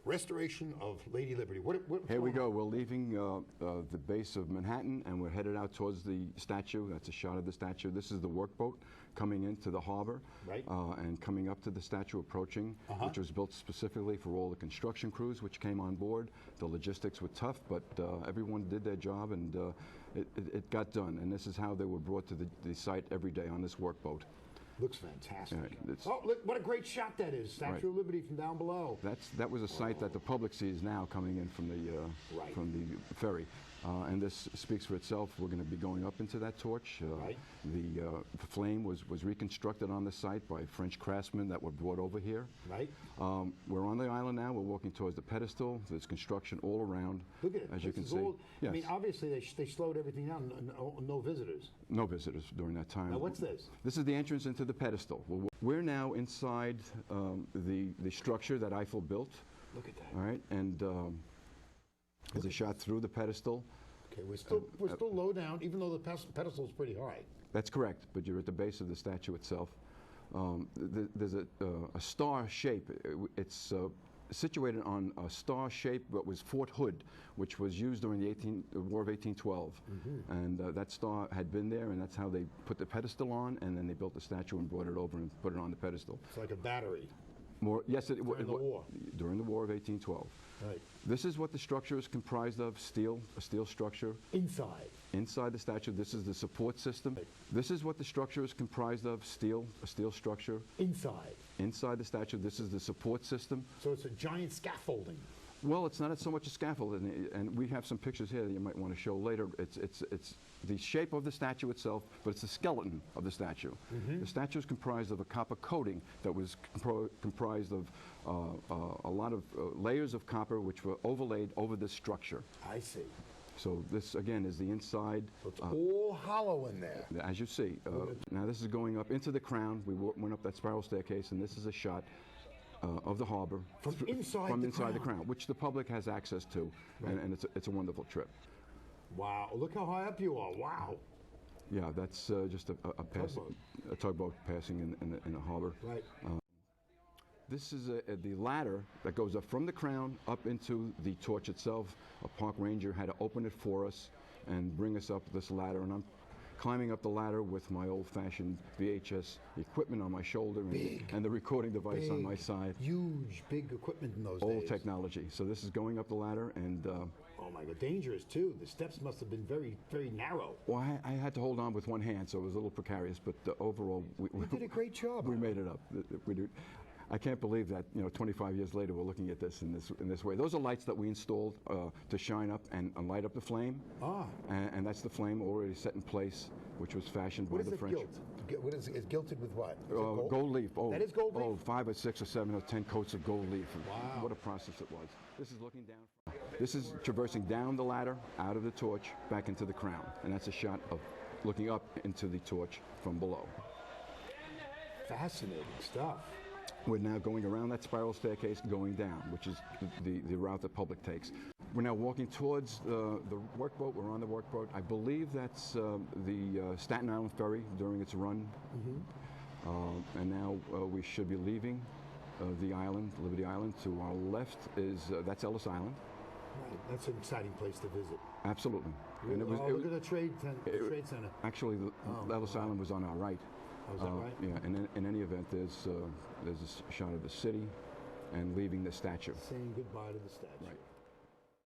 restoration of Lady Liberty. What's Here we going go. on? We're leaving the base of Manhattan, and we're headed out towards the statue. That's a shot of the statue. This is the workboat coming into the harbor, Right. And coming up to the statue, approaching, which was built specifically for all the construction crews which came on board. The logistics were tough, but everyone did their job, and it got done. And this is how they were brought to the site every day on this workboat. Looks fantastic. Yeah, oh, look, what a great shot that is. Statue of Liberty from down below. That was a site that the public sees now coming in from the ferry. And this speaks for itself. We're going to be going up into that torch. The flame was reconstructed on the site by French craftsmen that were brought over here. Right. We're on the island now. We're walking towards the pedestal. There's construction all around. Look at it. As you can see. I mean, obviously they slowed everything down. No visitors. No visitors during that time. Now what's this? This is the entrance into the pedestal. We're now inside the structure that Eiffel built. Look at that. All right, and there's a shot through the pedestal. Okay, we're still low down, even though the pedestal is pretty high. That's correct, but you're at the base of the statue itself. There's a star shape. It's situated on a star shape that was Fort Hood, which was used during the War of 1812. And that star had been there, and that's how they put the pedestal on, and then they built the statue and brought it over and put it on the pedestal. It's like a battery. Yes, during the war. During the War of 1812. Right. This is what the structure is comprised of, a steel structure. Inside. Inside the statue, this is the support system. Right. This is what the structure is comprised of, a steel structure. Inside. Inside the statue, this is the support system. So it's a giant scaffolding. Well, it's not so much a scaffold, and we have some pictures here that you might want to show later. It's the shape of the statue itself, but it's the skeleton of the statue. The statue is comprised of a copper coating that was comprised of a lot of layers of copper which were overlaid over this structure. I see. So this, again, is the inside. So it's all hollow in there. As you see. Now this is going up into the crown. We went up that spiral staircase, and this is a shot of the harbor from inside the crown, which the public has access to, and it's a wonderful trip. Wow! Look how high up you are! Wow! Yeah, that's just a tugboat passing in the harbor. Right. This is the ladder that goes up from the crown up into the torch itself. A park ranger had to open it for us and bring us up this ladder, and I'm climbing up the ladder with my old-fashioned VHS equipment on my shoulder and the recording device on my side. Huge, big equipment in those days. Old technology. So this is going up the ladder, and oh my God, dangerous too. The steps must have been very, very narrow. Well, I had to hold on with one hand, so it was a little precarious. But overall, we did a great job. We made it up. I can't believe that 25 years later we're looking at this in this way. Those are lights that we installed to shine up and light up the flame. And that's the flame already set in place, which was fashioned by the French. What is it? It's gilted with what? Gold leaf. Oh, that is gold leaf? Oh, 5 or 6 or 7 or 10 coats of gold leaf. Wow. What a process it was. This is looking down. This is traversing down the ladder, out of the torch, back into the crown. And that's a shot of looking up into the torch from below. Fascinating stuff. We're now going around that spiral staircase, going down, which is the route the public takes. We're now walking towards the workboat. We're on the workboat. I believe that's the Staten Island ferry during its run. And now we should be leaving the island, Liberty Island. To our left is that's Ellis Island. Right. That's an exciting place to visit. Absolutely. And look at the trade center. Actually, Ellis Island was on our right. Oh, is that right? Yeah, and in any event, there's a shot of the city and leaving the statue. Saying goodbye to the statue. Right.